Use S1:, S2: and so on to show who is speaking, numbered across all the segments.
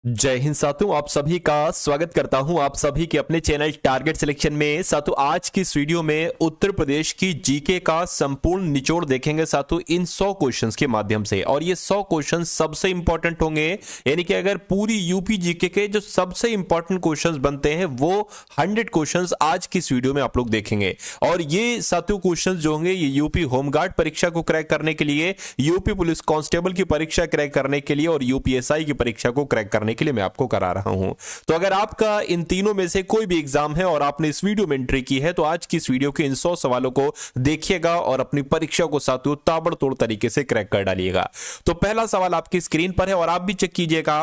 S1: जय हिंद साथियों, आप सभी का स्वागत करता हूं आप सभी के अपने चैनल टारगेट सिलेक्शन में। साथियों, आज की इस वीडियो में उत्तर प्रदेश की जीके का संपूर्ण निचोड़ देखेंगे साथियों इन 100 क्वेश्चंस के माध्यम से। और ये 100 क्वेश्चंस सबसे इंपॉर्टेंट होंगे, यानी कि अगर पूरी यूपी जीके के जो सबसे इंपॉर्टेंट क्वेश्चंस बनते हैं वो 100 क्वेश्चंस आज की इस वीडियो में आप लोग देखेंगे। और ये साथियों क्वेश्चंस जो होंगे ये यूपी होमगार्ड परीक्षा को क्रैक करने के लिए, यूपी पुलिस कांस्टेबल की परीक्षा क्रैक करने के लिए और यूपीएसआई की परीक्षा को क्रैक करने के लिए मैं आपको करा रहा हूं। तो अगर आपका इन तीनों में से कोई भी एग्जाम है और आपने इस वीडियो में एंट्री की है तो आज की इस वीडियो के इन 100 सवालों को देखिएगा और अपनी परीक्षा को साथियों ताबड़तोड़ तरीके से क्रैक कर डालिएगा। तो पहला सवाल आपकी स्क्रीन पर है और आप भी चेक कीजिएगा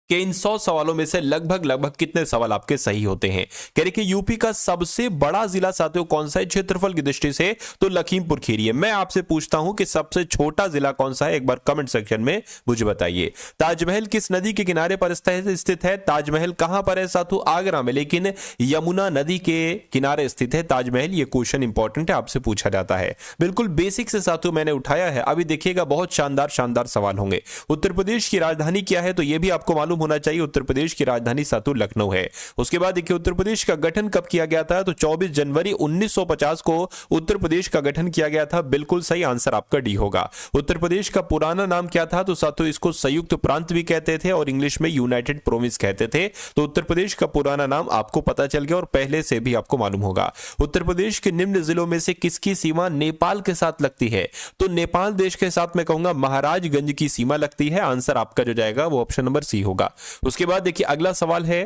S1: कि इन 100 सवालों में से लगभग कितने सवाल आपके सही होते हैं। कह रहे कि यूपी का सबसे बड़ा जिला साथियों कौन सा है क्षेत्रफल की दृष्टि से, तो लखीमपुर खीरी है। मैं आपसे पूछता हूं कि सबसे छोटा जिला कौन सा है, एक बार कमेंट सेक्शन में मुझे बताइए। ताजमहल किस नदी के किनारे पर स्थित है? ताजमहल कहां पर है साथियों? आगरा में, लेकिन यमुना नदी के किनारे स्थित है ताजमहल। ये क्वेश्चन इंपॉर्टेंट है, आपसे पूछा जाता है। बिल्कुल बेसिक से साथियों मैंने उठाया है। अभी देखिएगा बहुत शानदार सवाल होंगे। उत्तर प्रदेश की राजधानी क्या है, तो यह भी आपको मालूम होना चाहिए। उत्तर प्रदेश की राजधानी साथियों लखनऊ है। उसके बाद देखिए उत्तर प्रदेश का गठन कब किया गया था, तो 24 जनवरी 1950 को उत्तर प्रदेश का गठन किया गया था। बिल्कुल सही आंसर आपका डी होगा। उत्तर प्रदेश का पुराना नाम क्या था, तो साथियों इसको संयुक्त प्रांत भी कहते थे और इंग्लिश में यूनाइटेड प्रोविंस कहते थे। तो उत्तर प्रदेश का पुराना नाम आपको पता चल गया और पहले से भी आपको मालूम होगा। उत्तर प्रदेश के निम्न जिलों में से किसकी सीमा नेपाल के साथ लगती है, तो नेपाल देश के साथ मैं कहूंगा महाराजगंज की सीमा लगती है। आंसर आपका जो जाएगा वो ऑप्शन नंबर सी होगा। उसके बाद देखिए अगला सवाल है,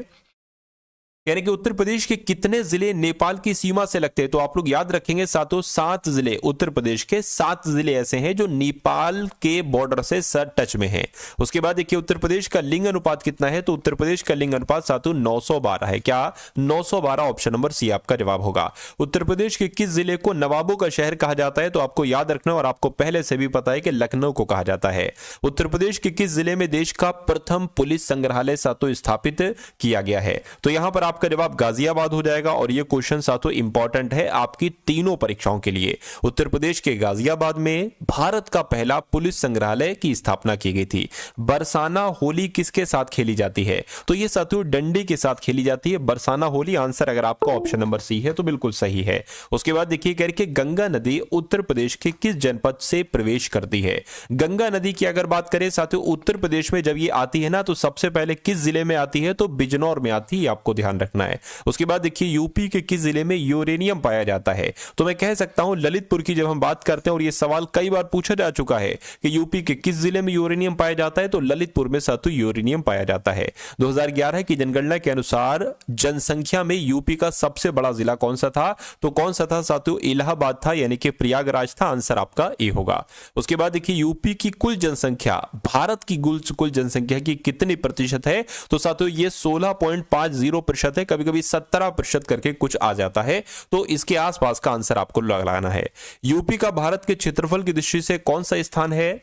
S1: यानी कि उत्तर प्रदेश के कितने जिले नेपाल की सीमा से लगते हैं, तो आप लोग याद रखेंगे साथियों 7 जिले। उत्तर प्रदेश के 7 जिले ऐसे हैं जो नेपाल के बॉर्डर से सर टच में हैं। उसके बाद देखिए उत्तर प्रदेश का लिंग अनुपात कितना है, तो उत्तर प्रदेश का लिंग अनुपात साथियों 912 है। क्या 912? ऑप्शन नंबर सी आपका जवाब होगा। उत्तर प्रदेश के किस जिले को नवाबों का शहर कहा जाता है, तो आपको याद रखना और आपको पहले से भी पता है कि लखनऊ को कहा जाता है। उत्तर प्रदेश के किस जिले में देश का प्रथम पुलिस संग्रहालय साथियों स्थापित किया गया है, तो यहां पर आपका जवाब गाजियाबाद हो जाएगा। और यह क्वेश्चन साथियों इंपॉर्टेंट है आपकी तीनों परीक्षाओं के लिए। उत्तर प्रदेश के गाजियाबाद में भारत का पहला पुलिस संग्रहालय की स्थापना की गई थी। बरसाना होली किसके साथ खेली जाती है, तो यह साथियों डंडे के साथ खेली जाती है बरसाना होली। आंसर अगर आपका ऑप्शन नंबर सी है तो बिल्कुल सही है। उसके बाद देखिए करके गंगा नदी उत्तर प्रदेश के किस जनपद से प्रवेश करती है। गंगा नदी की अगर बात करें साथियों उत्तर प्रदेश में जब ये आती है ना तो सबसे पहले किस जिले में आती है, तो बिजनौर में आती है। आपको ध्यान रखना है। उसके बाद देखिए यूपी के किस जिले में यूरेनियम पाया जाता है, तो मैं कह सकता हूं ललितपुर की जब हम बात करते हैं, और यह सवाल कई बार पूछा जा चुका है कि यूपी के किस जिले में यूरेनियम पाया जाता है, तो ललितपुर में साथियों यूरेनियम पाया जाता है। 2011 की जनगणना के अनुसार जनसंख्या में यूपी का सबसे बड़ा जिला कौन सा था, तो कौन सा था साथियों? इलाहाबाद था, यानी कि प्रयागराज था। आंसर आपका ए होगा। उसके बाद देखिए यूपी की कुल जनसंख्या भारत की कुल जनसंख्या की कितनी प्रतिशत है, तो साथियों ये 16.50% है। कभी 17% करके कुछ आ जाता है, तो इसके आसपास का आंसर आपको लगाना है। यूपी का भारत के क्षेत्रफल की दृष्टि से कौन सा स्थान है,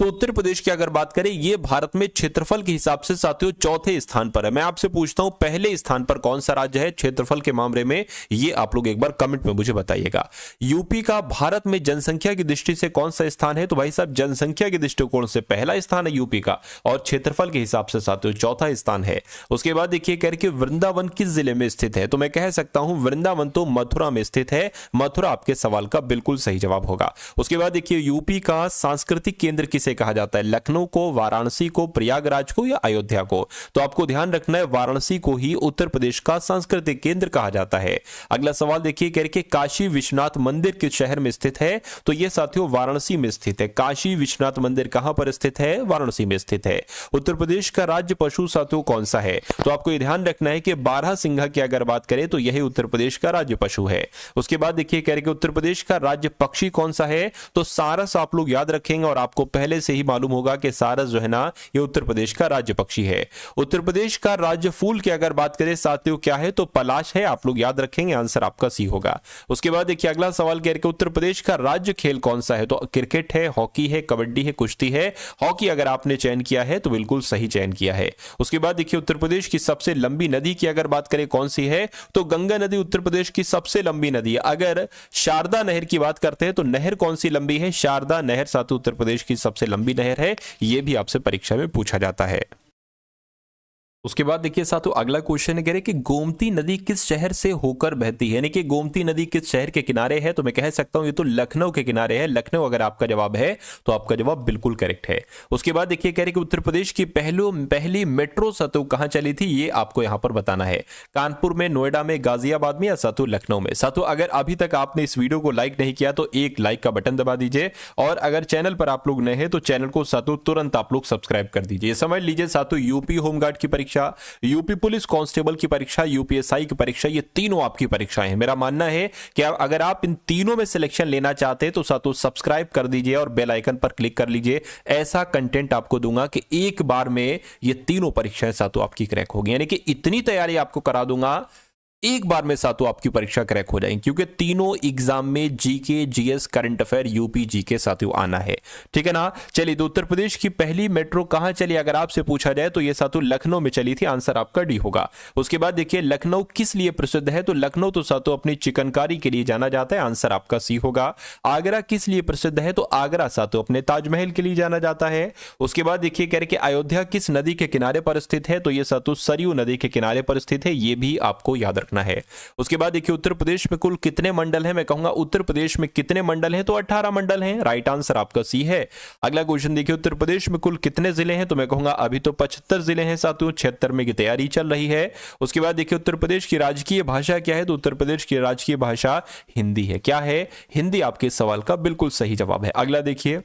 S1: तो उत्तर प्रदेश की अगर बात करें ये भारत में क्षेत्रफल के हिसाब से साथियों चौथे स्थान पर है। मैं आपसे पूछता हूं पहले स्थान पर कौन सा राज्य है क्षेत्रफल के मामले में, ये आप लोग एक बार कमेंट में मुझे बताइएगा। यूपी का भारत में जनसंख्या की दृष्टि से कौन सा स्थान है, तो भाई साहब जनसंख्या के दृष्टिकोण से पहला स्थान है यूपी का, और क्षेत्रफल के हिसाब से साथियों चौथा स्थान है। उसके बाद देखिए कह रहे वृंदावन किस जिले में स्थित है, तो मैं कह सकता हूं वृंदावन तो मथुरा में स्थित है। मथुरा आपके सवाल का बिल्कुल सही जवाब होगा। उसके बाद देखिए यूपी का सांस्कृतिक केंद्र किसे कहा जाता है, लखनऊ को, वाराणसी को, प्रयागराज को या अयोध्या को, तो आपको ध्यान रखना है वाराणसी को ही उत्तर प्रदेश का सांस्कृतिक केंद्र कहा जाता है। अगला सवाल देखिए करके काशी विश्वनाथ मंदिर किस शहर में स्थित है, तो यह साथियों वाराणसी में स्थित है। काशी विश्वनाथ मंदिर कहां पर स्थित है, वाराणसी में स्थित है। उत्तर प्रदेश का राज्य पशु साथियों कौन सा है, तो आपको यह ध्यान रखना है कि बारहसिंघा की अगर बात करें तो यही उत्तर प्रदेश का राज्य पशु है। उसके बाद देखिए करके उत्तर प्रदेश का राज्य पक्षी कौन सा है, तो सारस आप लोग याद रखेंगे और आपको पहले से ही मालूम होगा कि सारस जो है ना ये उत्तर प्रदेश का राज्य पक्षी है। उत्तर प्रदेश का राज्य फूल की अगर बात करें साथियों क्या है, तो पलाश है। आप लोग याद रखेंगे, आंसर आपका सी होगा। उसके बाद देखिए अगला सवाल कह रहे कि उत्तर प्रदेश का राज्य खेल कौन सा है, तो क्रिकेट है, हॉकी है, कबड्डी है, कुश्ती है। हॉकी अगर आपने चयन किया है तो बिल्कुल सही चयन किया है। उसके बाद देखिए उत्तर प्रदेश की सबसे लंबी नदी की अगर बात करें कौन सी है, तो गंगा नदी उत्तर प्रदेश की सबसे लंबी नदी है। अगर शारदा नहर की बात करते हैं तो नहर कौन सी लंबी है, शारदा नहर साथियों उत्तर प्रदेश की सबसे लंबी नहर है। यह भी आपसे परीक्षा में पूछा जाता है। उसके बाद देखिए साथियों अगला क्वेश्चन कह रहे कि गोमती नदी किस शहर से होकर बहती है, यानी कि गोमती नदी किस शहर के किनारे है। तो मैं कह सकता हूं ये तो लखनऊ के किनारे है। लखनऊ अगर आपका जवाब है तो आपका जवाब बिल्कुल करेक्ट है। उसके बाद देखिए कह रहे कि उत्तर प्रदेश की पहली मेट्रो साथियों कहां चली थी, ये आपको यहां पर बताना है। कानपुर में, नोएडा में, गाजियाबाद में या साथियों लखनऊ में। साथियों अगर अभी तक आपने इस वीडियो को लाइक नहीं किया तो एक लाइक का बटन दबा दीजिए, और अगर चैनल पर आप लोग नए हैं तो चैनल को साथियों तुरंत आप लोग सब्सक्राइब कर दीजिए। समझ लीजिए साथियों यूपी होमगार्ड की परीक्षा, यूपी पुलिस कांस्टेबल की परीक्षा, यूपीएसआई की परीक्षा, ये तीनों आपकी परीक्षाएं हैं। मेरा मानना है कि अगर आप इन तीनों में सिलेक्शन लेना चाहते हैं तो साथियों सब्सक्राइब कर दीजिए और बेल आइकन पर क्लिक कर लीजिए। ऐसा कंटेंट आपको दूंगा कि एक बार में ये तीनों परीक्षाएं साथियों आपकी क्रैक होगी, यानी कि इतनी तैयारी आपको करा दूंगा एक बार में साथियों आपकी परीक्षा क्रैक हो जाएगी, क्योंकि तीनों एग्जाम में GK, GS, current affair, UP GK साथियों आना है। ठीक है ना। चलिए तो उत्तर प्रदेश की पहली मेट्रो कहां चली अगर आपसे पूछा जाए तो ये साथियों लखनऊ में चली थी। आंसर आपका डी होगा। उसके बाद देखिए लखनऊ किस लिए प्रसिद्ध है, तो लखनऊ तो साथियों अपनी चिकनकारी के लिए जाना जाता है। आंसर आपका सी होगा। आगरा किस लिए प्रसिद्ध है, तो आगरा साथियों अपने ताजमहल के लिए जाना जाता है। उसके बाद देखिए कह रहे कि अयोध्या किस नदी के किनारे पर स्थित है, तो ये साथियों सरयू नदी के किनारे पर स्थित है। ये भी आपको याद रखना है। उसके बाद देखिए उत्तर प्रदेश में कुल कितने मंडल हैं, मैं कहूंगा उत्तर प्रदेश में कितने मंडल हैं, तो 18 मंडल हैं। राइट आंसर आपका सी है। अगला क्वेश्चन देखिए उत्तर प्रदेश में कुल कितने जिले हैं, तो मैं कहूंगा अभी तो 75 जिले हैं साथियों, 76 में की तैयारी चल रही है। उसके बाद देखिए उत्तर प्रदेश की राजकीय भाषा क्या है, तो उत्तर प्रदेश की राजकीय भाषा हिंदी है। क्या है, हिंदी आपके सवाल का बिल्कुल सही जवाब है। अगला देखिए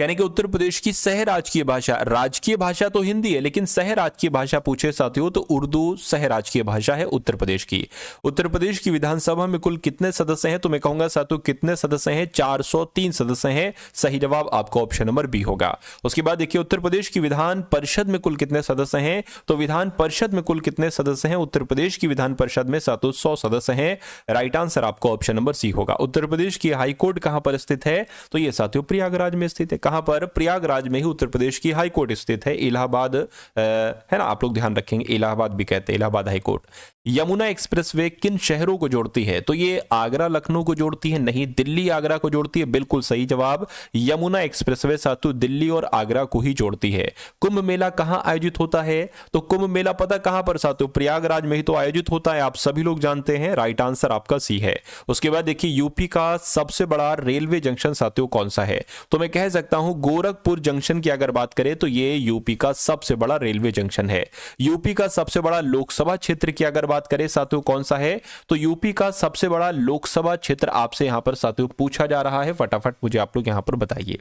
S1: यानी कि उत्तर प्रदेश की सह राजकीय भाषा, राजकीय भाषा तो हिंदी है लेकिन सह राजकीय भाषा पूछे साथियों तो उर्दू सह राजकीय भाषा है उत्तर प्रदेश की। उत्तर प्रदेश की विधानसभा में कुल कितने सदस्य हैं, तो मैं कहूंगा साथियों कितने सदस्य हैं, 403 सदस्य हैं। सही जवाब आपका ऑप्शन नंबर बी होगा। उसके बाद देखिए उत्तर प्रदेश की विधान परिषद में कुल कितने सदस्य हैं, तो विधान परिषद में कुल कितने सदस्य हैं, उत्तर प्रदेश की विधान परिषद में साथियों 100 सदस्य हैं। राइट आंसर आपका ऑप्शन नंबर सी होगा। उत्तर प्रदेश की हाईकोर्ट कहां पर स्थित है, तो यह साथियों प्रयागराज में स्थित है। कहां पर, प्रयागराज में ही उत्तर प्रदेश की हाई कोर्ट स्थित है। इलाहाबाद है ना, आप लोग ध्यान रखेंगे इलाहाबाद भी कहते हैं, Allahabad high court. Yamuna expressway किन शहरों को जोड़ती है, तो ये आगरा लखनऊ को जोड़ती है, नहीं दिल्ली आगरा को जोड़ती है। बिल्कुल सही जवाब। यमुना एक्सप्रेसवे साथियों दिल्ली और आगरा को ही जोड़ती है। कुंभ मेला कहां आयोजित होता है, तो कुंभ मेला पता कहां पर साथियों, प्रयागराज में ही तो आयोजित होता है, आप सभी लोग जानते हैं। राइट आंसर आपका सी है। उसके बाद देखिए यूपी का सबसे बड़ा रेलवे जंक्शन साथियों कौन सा है, तो मैं कह सकता हूं गोरखपुर जंक्शन की अगर बात करें तो ये यूपी का सबसे बड़ा रेलवे जंक्शन है। यूपी का सबसे बड़ा लोकसभा क्षेत्र की अगर बात करें साथियों कौन सा है, तो यूपी का सबसे बड़ा लोकसभा क्षेत्र आपसे यहां पर साथियों पूछा जा रहा है। फटाफट मुझे आप लोग यहां पर बताइए।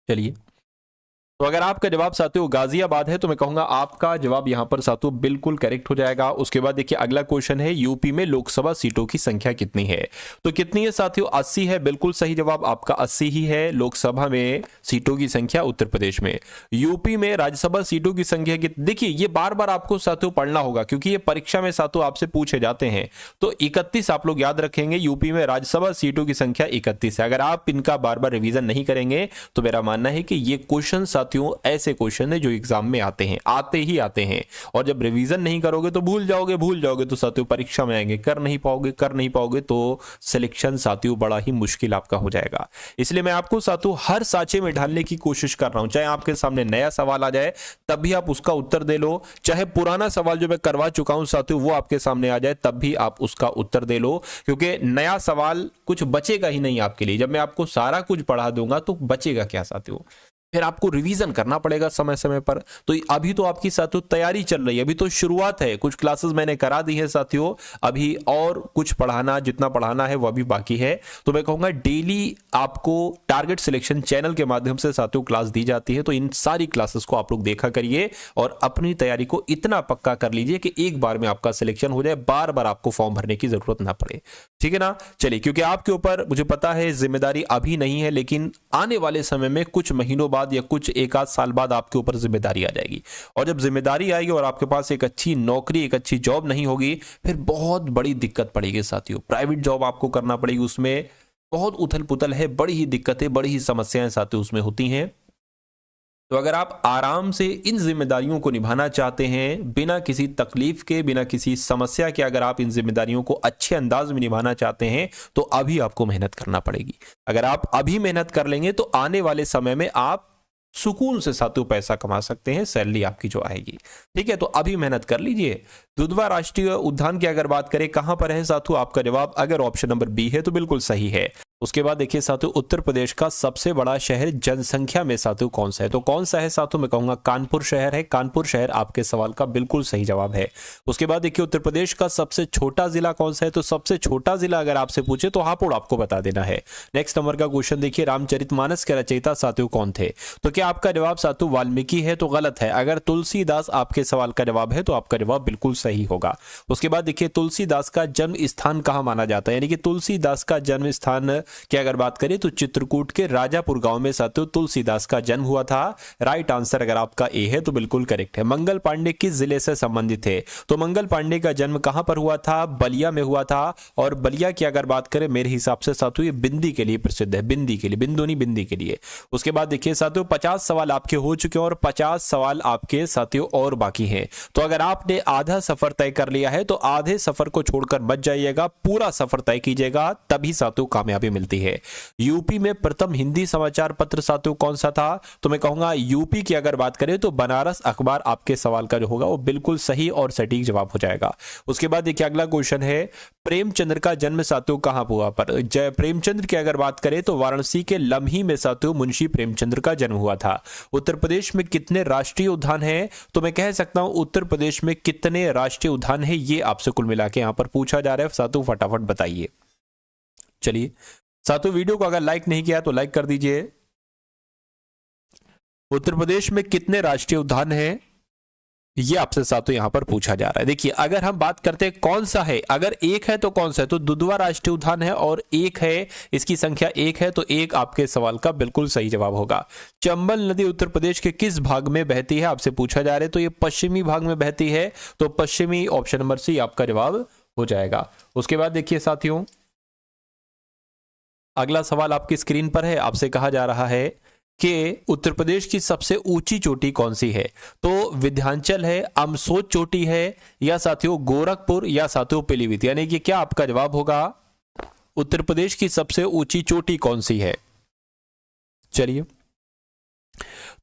S1: चलिए तो अगर आपका जवाब साथियों गाजियाबाद है तो मैं कहूंगा आपका जवाब यहां पर साथियों बिल्कुल करेक्ट हो जाएगा। उसके बाद देखिए अगला क्वेश्चन है यूपी में लोकसभा सीटों की संख्या कितनी है, तो कितनी है साथियों, 80 है। बिल्कुल सही जवाब आपका 80 ही है लोकसभा में सीटों की संख्या उत्तर प्रदेश में। यूपी में राज्यसभा सीटों की संख्या कितनी, देखिए ये बार बार आपको साथियों पढ़ना होगा क्योंकि ये परीक्षा में साथियों आपसे पूछे जाते हैं। तो 31 आप लोग याद रखेंगे, यूपी में राज्यसभा सीटों की संख्या 31 है। अगर आप इनका बार बार रिवीजन नहीं करेंगे तो मेरा मानना है कि ये क्वेश्चन ऐसे क्वेश्चन है जो एग्जाम में आते हैं और जब रिवीजन नहीं करोगे तो भूल जाओगे तो साथियों परीक्षा में आएंगे कर नहीं पाओगे तो सिलेक्शन साथियों बड़ा ही मुश्किल आपका हो जाएगा। इसलिए मैं आपको साथियों हर साचे में ढालने की कोशिश कर रहा हूं। चाहे आपके सामने नया सवाल आ जाए तब भी आप उसका उत्तर दे लो, चाहे पुराना सवाल जो मैं करवा चुका हूं साथियों वो आपके सामने आ जाए तब भी आप उसका उत्तर दे लो, क्योंकि नया सवाल कुछ बचेगा ही नहीं आपके लिए। जब मैं आपको सारा कुछ पढ़ा दूंगा तो बचेगा क्या साथियों, फिर आपको रिवीजन करना पड़ेगा समय समय पर। तो अभी तो आपकी साथियों तैयारी चल रही है, अभी तो शुरुआत है, कुछ क्लासेस मैंने करा दी है साथियों, अभी और कुछ पढ़ाना जितना पढ़ाना है वो अभी बाकी है। तो मैं कहूंगा डेली आपको टारगेट सिलेक्शन चैनल के माध्यम से साथियों क्लास दी जाती है, तो इन सारी क्लासेस को आप लोग देखा करिए और अपनी तैयारी को इतना पक्का कर लीजिए कि एक बार में आपका सिलेक्शन हो जाए, बार बार आपको फॉर्म भरने की जरूरत ना पड़े। ठीक है ना। चलिए क्योंकि आपके ऊपर मुझे पता है जिम्मेदारी अभी नहीं है, लेकिन आने वाले समय में कुछ महीनों बाद या कुछ एक आध साल बाद आपके ऊपर जिम्मेदारी आ जाएगी, और जब जिम्मेदारी आएगी और आपके पास एक अच्छी नौकरी एक अच्छी जॉब नहीं होगी फिर बहुत बड़ी दिक्कत पड़ेगी साथियों। प्राइवेट जॉब आपको करना पड़ेगी, उसमें बहुत उथल पुथल है, बड़ी ही दिक्कतें बड़ी ही समस्याएं साथियों उसमें होती हैं। तो अगर आप आराम से इन जिम्मेदारियों को निभाना चाहते हैं बिना किसी तकलीफ के, बिना किसी समस्या के, अगर आप इन जिम्मेदारियों को अच्छे अंदाज में निभाना चाहते हैं तो अभी आपको मेहनत करना पड़ेगी। अगर आप अभी मेहनत कर लेंगे तो आने वाले समय में आप सुकून से साथियों पैसा कमा सकते हैं, सैलरी आपकी जो आएगी। ठीक है, तो अभी मेहनत कर लीजिए। दुधवा राष्ट्रीय उद्यान की अगर बात करें कहां पर है साथियों, आपका जवाब अगर ऑप्शन नंबर बी है तो बिल्कुल सही है। उसके बाद देखिए साथियों, उत्तर प्रदेश का सबसे बड़ा शहर जनसंख्या में साथियों कौन सा है, तो कौन सा है साथियों, मैं कहूंगा कानपुर शहर है। कानपुर शहर आपके सवाल का बिल्कुल सही जवाब है। उसके बाद देखिए, उत्तर प्रदेश का सबसे छोटा जिला कौन सा है, तो सबसे छोटा जिला अगर आपसे पूछे तो हापुड़ आपको बता देना है। नेक्स्ट नंबर का क्वेश्चन देखिए, रामचरितमानस के रचयिता साथियों कौन थे, तो क्या आपका जवाब साथियों वाल्मीकि है, तो गलत है। अगर तुलसीदास आपके सवाल का जवाब है तो आपका जवाब बिल्कुल सही होगा। उसके बाद देखिए, तुलसीदास का जन्म स्थान कहां माना जाता है, यानी कि तुलसीदास का जन्म स्थान की अगर बात करें तो चित्रकूट के राजापुर गांव में साथियों तुलसीदास का जन्म हुआ था। राइट आंसर अगर आपका ए है तो बिल्कुल करेक्ट है। मंगल पांडे किस जिले से संबंधित थे, तो मंगल पांडे का जन्म कहां पर हुआ था, बलिया में हुआ था। और बलिया की अगर बात करें मेरे हिसाब से साथियों ये बिंदी के लिए प्रसिद्ध है, बिंदी के लिए, बिंदु नहीं बिंदी के लिए। उसके बाद देखिए साथियों, 50 सवाल आपके हो चुके हैं और 50 सवाल आपके साथियों और बाकी हैं। तो अगर आपने आधा सफर तय कर लिया है तो आधे सफर को छोड़कर मत जाइएगा, पूरा सफर तय कीजिएगा, तभी साथियों कामयाबी मिलती है। यूपी में प्रथम हिंदी समाचार पत्र साथियों कौन सा था, तो मैं कहूंगा यूपी की अगर बात करें तो बनारस अखबार आपके सवाल का जो होगा वो बिल्कुल सही और सटीक जवाब हो जाएगा। उसके बाद देखिए अगला क्वेश्चन है, प्रेमचंद्र का जन्म साथियों कहां हुआ पर, जय प्रेमचंद्र की अगर बात करें तो वाराणसी के लम्ही में साथियों मुंशी प्रेमचंद्र का जन्म हुआ था। उत्तर प्रदेश में कितने राष्ट्रीय उद्यान हैं, तो मैं कह सकता हूं उत्तर प्रदेश में कितने राष्ट्रीय उद्यान है ये आपसे कुल मिला के यहां पर पूछा जा रहा है साथियों, फटाफट बताइए। चलिए साथियों, वीडियो को अगर लाइक नहीं किया तो लाइक कर दीजिए। उत्तर प्रदेश में कितने राष्ट्रीय उद्यान हैं ये आपसे साथियों यहां पर पूछा जा रहा है। देखिए अगर हम बात करते हैं कौन सा है, अगर एक है तो कौन सा है, तो दुधवा राष्ट्रीय उद्यान है और एक है, इसकी संख्या एक है, तो एक आपके सवाल का बिल्कुल सही जवाब होगा। चंबल नदी उत्तर प्रदेश के किस भाग में बहती है आपसे पूछा जा रहा है, तो ये पश्चिमी भाग में बहती है, तो पश्चिमी ऑप्शन नंबर सी आपका जवाब हो जाएगा। उसके बाद देखिए साथियों, अगला सवाल आपकी स्क्रीन पर है, आपसे कहा जा रहा है कि उत्तर प्रदेश की सबसे ऊंची चोटी कौन सी है, तो विंध्याचल है, अमसोच चोटी है, या साथियों गोरखपुर, या साथियों पीलीभीत, यानी कि क्या आपका जवाब होगा, उत्तर प्रदेश की सबसे ऊंची चोटी कौन सी है। चलिए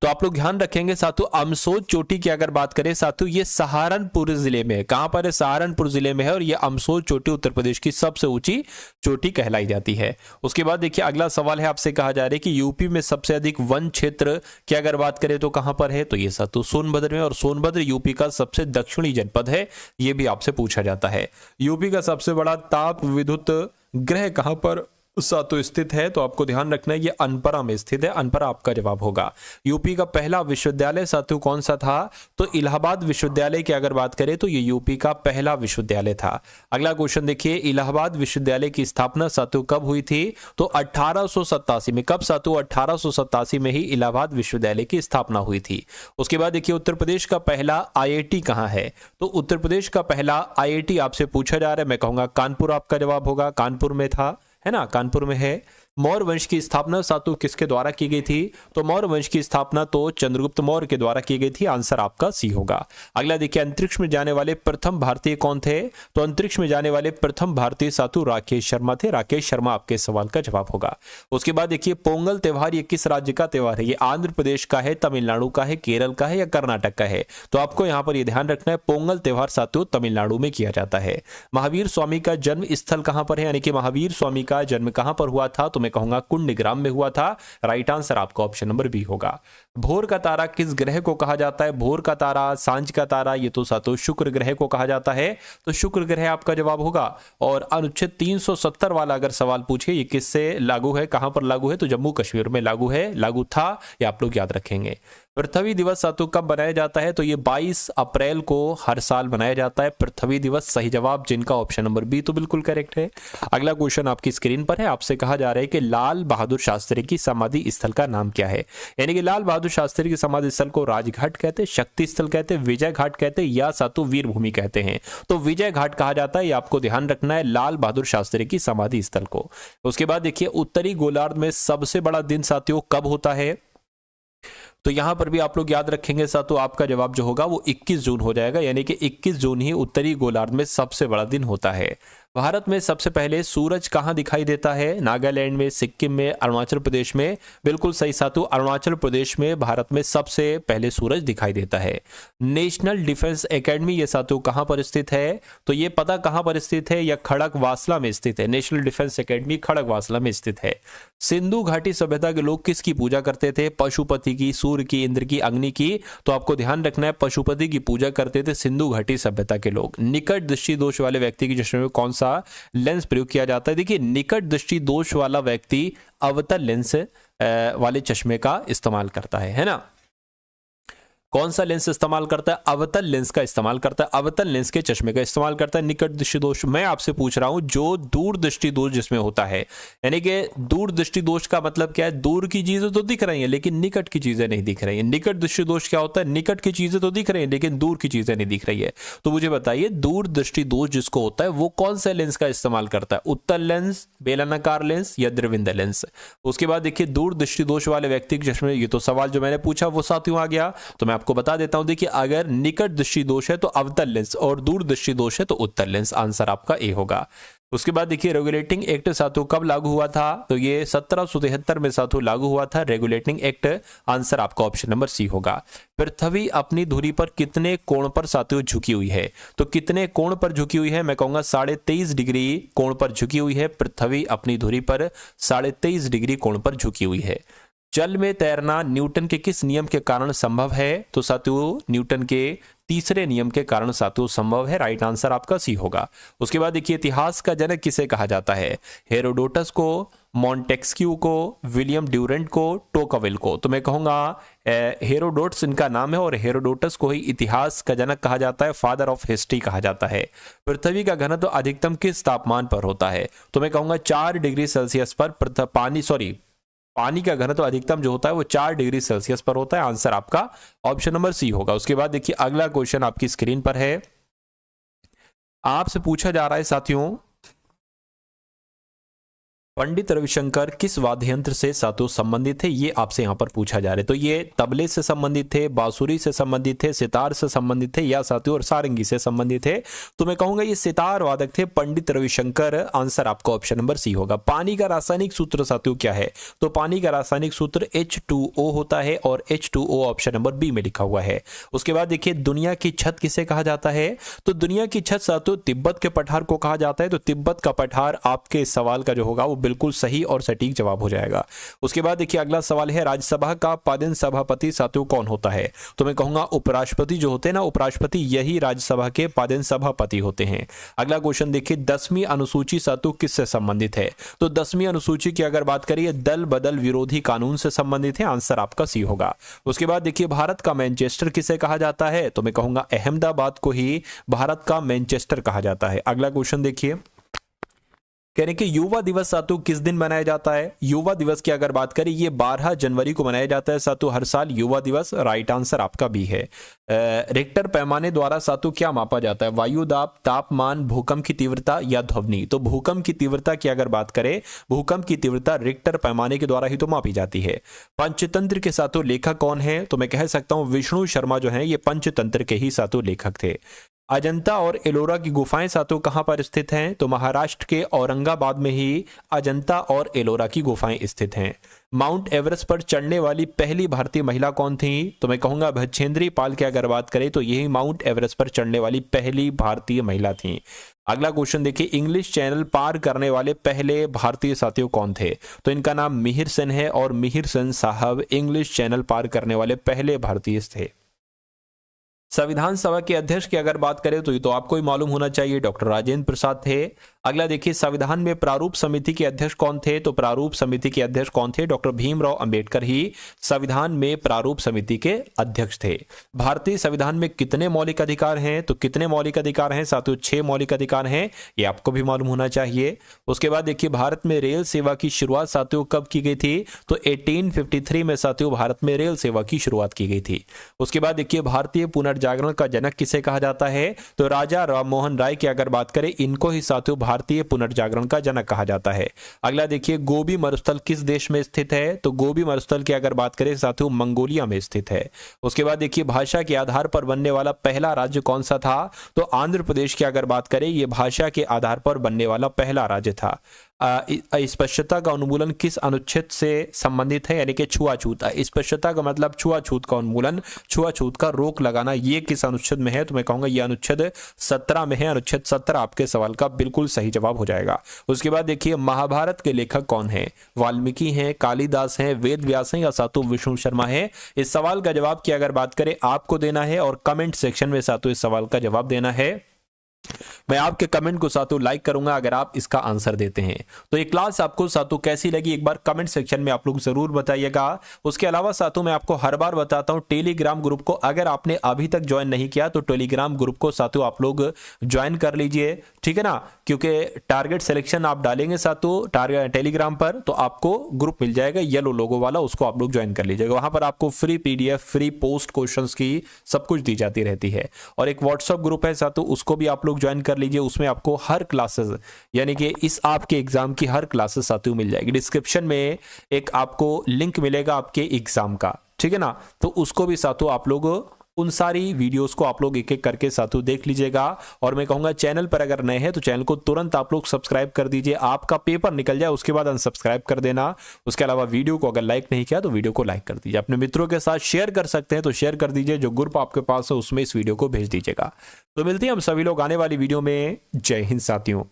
S1: तो आप लोग ध्यान रखेंगे साथियों, अमसोच चोटी की अगर बात करें साथियों ये सहारनपुर जिले में है। कहां पर है, सहारनपुर जिले में है, और ये अमसोच चोटी उत्तर प्रदेश की सबसे ऊंची चोटी कहलाई जाती है। उसके बाद देखिए अगला सवाल है, आपसे कहा जा रहा है कि यूपी में सबसे अधिक वन क्षेत्र की अगर बात करें तो कहां पर है, तो ये साथियों सोनभद्र में, और सोनभद्र यूपी का सबसे दक्षिणी जनपद है, ये भी आपसे पूछा जाता है। यूपी का सबसे बड़ा ताप विद्युत गृह कहां पर साथियों स्थित है, तो आपको ध्यान रखना है ये अनपरा में स्थित है, अनपरा आपका जवाब होगा। यूपी का पहला विश्वविद्यालय साथियों कौन सा था, तो इलाहाबाद विश्वविद्यालय की अगर बात करें तो ये यूपी का पहला विश्वविद्यालय था। अगला क्वेश्चन देखिए, इलाहाबाद विश्वविद्यालय की स्थापना साथियों कब हुई थी, तो 1887 में। कब साथियों, 1887 में ही इलाहाबाद विश्वविद्यालय की स्थापना हुई थी। उसके बाद देखिए उत्तर प्रदेश का पहला IIT कहां है, तो उत्तर प्रदेश का पहला IIT आपसे पूछा जा रहा है, मैं कहूंगा कानपुर आपका जवाब होगा, कानपुर में था, है ना, कानपुर में है। मौर्य वंश की स्थापना साथियों किसके द्वारा की गई थी, तो मौर्य वंश की स्थापना तो चंद्रगुप्त मौर्य के द्वारा की गई थी, आंसर आपका सी होगा। अगला देखिए, अंतरिक्ष में जाने वाले प्रथम भारतीय कौन थे, तो अंतरिक्ष में जाने वाले प्रथम भारतीय साथियों राकेश शर्मा थे, राकेश शर्मा आपके सवाल का जवाब होगा। उसके बाद देखिए, पोंगल त्योहार ये किस राज्य का त्योहार है, ये आंध्र प्रदेश का है, तमिलनाडु का है, केरल का है, या कर्नाटक का है, तो आपको यहाँ पर ये ध्यान रखना है पोंगल त्योहार साथियों तमिलनाडु में किया जाता है। महावीर स्वामी का जन्म स्थल कहां पर है, यानी कि महावीर स्वामी का जन्म कहां पर हुआ था, तो मैं कहूंगा कुंडग्राम में हुआ था। राइट आंसर आपका ऑप्शन नंबर बी होगा। भोर का तारा किस ग्रह को कहा जाता है, भोर का तारा, सांझ का तारा, ये तो साथियों शुक्र ग्रह को कहा जाता है, तो शुक्र ग्रह आपका जवाब होगा। और अनुच्छेद 370 वाला अगर सवाल पूछे ये किससे लागू है, कहां पर लागू है, तो जम्मू कश्मीर में लागू है, लागू था, ये आप लोग याद रखेंगे। पृथ्वी दिवस साथियों कब बनाया जाता है, तो ये 22 अप्रैल को हर साल बनाया जाता है पृथ्वी दिवस, सही जवाब जिनका ऑप्शन नंबर बी तो बिल्कुल करेक्ट है। अगला क्वेश्चन आपकी स्क्रीन पर है, आपसे कहा जा रहा है कि लाल बहादुर शास्त्री की समाधि स्थल का नाम क्या है, यानी कि लाल बहादुर शास्त्री की समाधि स्थल को राजघाट कहते हैं, शक्ति स्थल कहते हैं, विजय घाट कहते हैं, या साथियों वीर भूमि कहते हैं, तो विजय घाट कहा जाता है, ये आपको ध्यान रखना है लाल बहादुर शास्त्री की समाधि स्थल को। उसके बाद देखिए, उत्तरी गोलार्ध में सबसे बड़ा दिन साथियों कब होता है, तो यहां पर भी आप लोग याद रखेंगे साथियों आपका जवाब जो होगा वो 21 जून हो जाएगा, यानी कि 21 जून ही उत्तरी गोलार्ध में सबसे बड़ा दिन होता है। भारत में सबसे पहले सूरज कहाँ दिखाई देता है? नागालैंड में, सिक्किम में, अरुणाचल प्रदेश में। बिल्कुल सही साथियों, अरुणाचल प्रदेश में भारत में सबसे पहले सूरज दिखाई देता है। नेशनल डिफेंस एकेडमी ये साथियों कहाँ पर स्थित है? तो ये पता कहाँ पर स्थित है? या खड़गवासला में स्थित है। नेशनल डिफेंस एकेडमी खड़गवासला में स्थित है। सिंधु घाटी सभ्यता के लोग किसकी पूजा करते थे? पशुपति की, सूर्य की, इंद्र की, अग्नि की। तो आपको ध्यान रखना है, पशुपति की पूजा करते थे सिंधु घाटी सभ्यता के लोग। निकट दृष्टि दोष वाले व्यक्ति के चश्मे में कौन सा लेंस प्रयोग किया जाता है? देखिए, निकट दृष्टि दोष वाला व्यक्ति अवतल लेंस वाले चश्मे का इस्तेमाल करता है ना। कौन सा लेंस इस्तेमाल करता है? अवतल लेंस का इस्तेमाल करता है, अवतल लेंस के चश्मे का इस्तेमाल करता है। निकट दृष्टि दोष मैं आपसे पूछ रहा हूं, जो दूर दृष्टि दोष जिसमें होता है, यानी कि दूर दृष्टि दोष का मतलब क्या है? दूर की चीजें तो दिख रही हैं लेकिन निकट की चीजें नहीं दिख रही हैं। निकट दृष्टि दोष क्या होता है? निकट की चीजें तो दिख रही हैं लेकिन दूर की चीजें नहीं दिख रही है। तो मुझे बताइए, दूर दृष्टि दोष जिसको होता है वो कौन सा लेंस का इस्तेमाल करता है? उत्तल लेंस, बेलनाकार लेंस या द्रविंद लेंस? उसके बाद देखिए, दूर दृष्टि दोष वाले व्यक्ति के चश्मे, ये तो सवाल जो मैंने पूछा वो साथियों आ गया, तो मैं आपको बता देता हूं। देखिए, अगर निकट दृष्टि दोष है तो अवतल लेंस और दूर दृष्टि दोष है तो उत्तल लेंस। आंसर आपका ए होगा। उसके बाद देखिए, रेगुलेटिंग एक्ट साथियों कब लागू हुआ था? तो ये 1773 में साथियों लागू हुआ था रेगुलेटिंग एक्ट। आंसर आपका ऑप्शन नंबर सी होगा। पृथ्वी अपनी धुरी पर कितने कोण पर साथियों झुकी हुई है? तो कितने कोण पर झुकी हुई है? मैं कहूंगा 23.5 डिग्री कोण पर झुकी हुई है। पृथ्वी अपनी धुरी पर 23.5 डिग्री कोण पर झुकी हुई है। जल में तैरना न्यूटन के किस नियम के कारण संभव है? तो साथियों, न्यूटन के तीसरे नियम के कारण साथियों संभव है। राइट आंसर आपका सी होगा। उसके बाद देखिए, इतिहास का जनक किसे कहा जाता है? हेरोडोटस को, मॉन्टेस्क्यू को, विलियम ड्यूरेंट को, टोकाविल को। तो मैं कहूंगा हेरोडोटस इनका नाम है और हेरोडोटस को ही इतिहास का जनक कहा जाता है, फादर ऑफ हिस्ट्री कहा जाता है। पृथ्वी का घनत्व तो अधिकतम किस तापमान पर होता है? तो मैं कहूंगा 4 डिग्री सेल्सियस पर पानी का घनत्व तो अधिकतम जो होता है वो 4 डिग्री सेल्सियस पर होता है। आंसर आपका ऑप्शन नंबर सी होगा। उसके बाद देखिए, अगला क्वेश्चन आपकी स्क्रीन पर है। आपसे पूछा जा रहा है साथियों, पंडित रविशंकर किस वाद्य यंत्र से साथियों संबंधित थे? ये आपसे यहां पर पूछा जा रहा है। तो ये तबले से संबंधित थे, बांसुरी से संबंधित थे, सितार से संबंधित थे या साथियों और सारंगी से संबंधित थे? तो मैं कहूंगा ये सितार वादक थे पंडित रविशंकर। आंसर आपका ऑप्शन नंबर सी होगा। पानी का रासायनिक सूत्र साथियों क्या है? तो पानी का रासायनिक सूत्र H2O होता है और H2O ऑप्शन नंबर बी में लिखा हुआ है। उसके बाद देखिए, दुनिया की छत किसे कहा जाता है? तो दुनिया की छत साथियों तिब्बत के पठार को कहा जाता है। तो तिब्बत का पठार आपके इस सवाल का जो होगा वो बिल्कुल सही और सटीक जवाब हो जाएगा। उसके बाद देखिए, अगला सवाल है, राज्यसभा का पदेन सभापति साथियों कौन होता है? तो मैं कहूंगा उपराष्ट्रपति जो होते हैं ना, उपराष्ट्रपति यही राज्यसभा के पदेन सभापति होते हैं। अगला क्वेश्चन देखिए, 10वीं अनुसूची साथियों किससे संबंधित है? तो 10वीं अनुसूची की अगर बात करिए, दल बदल विरोधी कानून से संबंधित है। आंसर आपका सी होगा। उसके बाद देखिए, भारत का मैनचेस्टर किसे कहा जाता है? तो मैं कहूंगा अहमदाबाद को ही भारत का मैनचेस्टर कहा जाता है। अगला क्वेश्चन देखिए, कह रहे हैं कि युवा दिवस साथियों किस दिन मनाया जाता है? युवा दिवस की अगर बात करें, ये 12 जनवरी को मनाया जाता है साथियों हर साल युवा दिवस। राइट आंसर आपका भी है। रिक्टर पैमाने द्वारा साथियों क्या मापा जाता है? वायु दाब, तापमान, भूकंप की तीव्रता या ध्वनि? तो भूकंप की तीव्रता की अगर बात करें, भूकंप की तीव्रता रिक्टर पैमाने के द्वारा ही तो मापी जाती है। पंचतंत्र के साथियों लेखक कौन है? तो मैं कह सकता हूं विष्णु शर्मा जो है ये पंचतंत्र के ही साथियों लेखक थे। अजंता और एलोरा की गुफाएं साथियों कहां पर स्थित हैं? तो महाराष्ट्र के औरंगाबाद में ही अजंता और एलोरा की गुफाएं स्थित हैं। माउंट एवरेस्ट पर चढ़ने वाली पहली भारतीय महिला कौन थी? तो मैं कहूंगा बछेंद्री पाल की अगर बात करें तो यही माउंट एवरेस्ट पर चढ़ने वाली पहली भारतीय महिला थी। अगला क्वेश्चन देखिए, इंग्लिश चैनल पार करने वाले पहले भारतीय साथियों कौन थे? तो इनका नाम मिहिर सेन है और मिहिर सेन साहब इंग्लिश चैनल पार करने वाले पहले भारतीय थे। संविधान सभा के अध्यक्ष की अगर बात करें तो ये तो आपको ही मालूम होना चाहिए, डॉक्टर राजेंद्र प्रसाद थे। अगला देखिए, संविधान में प्रारूप समिति के अध्यक्ष कौन थे? तो प्रारूप समिति के अध्यक्ष कौन थे? डॉक्टर भीमराव अंबेडकर ही संविधान में प्रारूप समिति के अध्यक्ष थे। भारतीय संविधान में कितने मौलिक अधिकार हैं? तो कितने मौलिक अधिकार हैं साथियों? 6 मौलिक अधिकार हैं, ये आपको भी मालूम होना चाहिए। उसके बाद देखिए, भारत में रेल सेवा की शुरुआत साथियों कब की गई थी? तो 1853 में साथियों भारत में रेल सेवा की शुरुआत की गई थी। उसके बाद देखिए, भारतीय पुनर्जागरण पुनर्जागरण का जनक किसे कहा जाता है? तो राजा राम मोहन राय की अगर बात करें, इनको ही साथियों भारतीय पुनर्जागरण का जनक कहा जाता है। अगला देखिए, गोबी मरुस्थल किस देश में स्थित है? तो गोबी मरुस्थल की अगर बात करें साथियों, मंगोलिया में स्थित है। उसके बाद देखिए, भाषा के आधार पर बनने वाला पहला राज्य कौन सा था? तो आंध्र प्रदेश की अगर बात करें, यह भाषा के आधार पर बनने वाला पहला राज्य था। अस्पृश्यता का उन्मूलन किस अनुच्छेद से संबंधित है? यानी कि छुआछूत। अस्पृश्यता का मतलब छुआछूत का उन्मूलन, छुआछूत का रोक लगाना, ये किस अनुच्छेद में है? तो मैं कहूंगा ये अनुच्छेद 17 में है। अनुच्छेद 17 आपके सवाल का बिल्कुल सही जवाब हो जाएगा। उसके बाद देखिए, महाभारत के लेखक कौन है? वाल्मीकि हैं, कालिदास हैं, वेद व्यास हैं या सातु विष्णु शर्मा है? इस सवाल का जवाब की अगर बात करें आपको देना है और कमेंट सेक्शन में सातु इस सवाल का जवाब देना है। मैं आपके कमेंट को सातों लाइक करूंगा अगर आप इसका आंसर देते हैं। तो ये क्लास आपको सातों कैसी लगी एक बार कमेंट सेक्शन में आप लोग जरूर बताइएगा। उसके अलावा सातों मैं आपको हर बार बताता हूं, टेलीग्राम ग्रुप को अगर आपने अभी तक ज्वाइन नहीं किया तो टेलीग्राम ग्रुप को सातों आप लोग ज्वाइन कर लीजिए, ठीक है ना, क्योंकि टारगेट सिलेक्शन आप डालेंगे सातों टेलीग्राम पर तो आपको ग्रुप मिल जाएगा येलो लोगो वाला, उसको आप लोग ज्वाइन कर लीजिएगा। वहां पर आपको free PDF, free post questions की सब कुछ दी जाती रहती है। और एक व्हाट्सएप ग्रुप है सातों, उसको भी आप लोग ज्वाइन कर लीजिए। उसमें आपको हर क्लासेस यानी कि इस आपके एग्जाम की हर क्लासेस साथियों मिल जाएगी। डिस्क्रिप्शन में एक आपको लिंक मिलेगा आपके एग्जाम का, ठीक है ना, तो उसको भी साथियों आप लोग उन सारी वीडियोस को आप लोग एक एक करके साथियों देख लीजिएगा। और मैं कहूंगा चैनल पर अगर नए हैं तो चैनल को तुरंत आप लोग सब्सक्राइब कर दीजिए। आपका पेपर निकल जाए उसके बाद अनसब्सक्राइब कर देना। उसके अलावा वीडियो को अगर लाइक नहीं किया तो वीडियो को लाइक कर दीजिए। अपने मित्रों के साथ शेयर कर सकते हैं तो शेयर कर दीजिए। जो ग्रुप आपके पास है उसमें इस वीडियो को भेज दीजिएगा। तो मिलते हैं हम सभी लोग आने वाली वीडियो में। जय हिंद साथियों।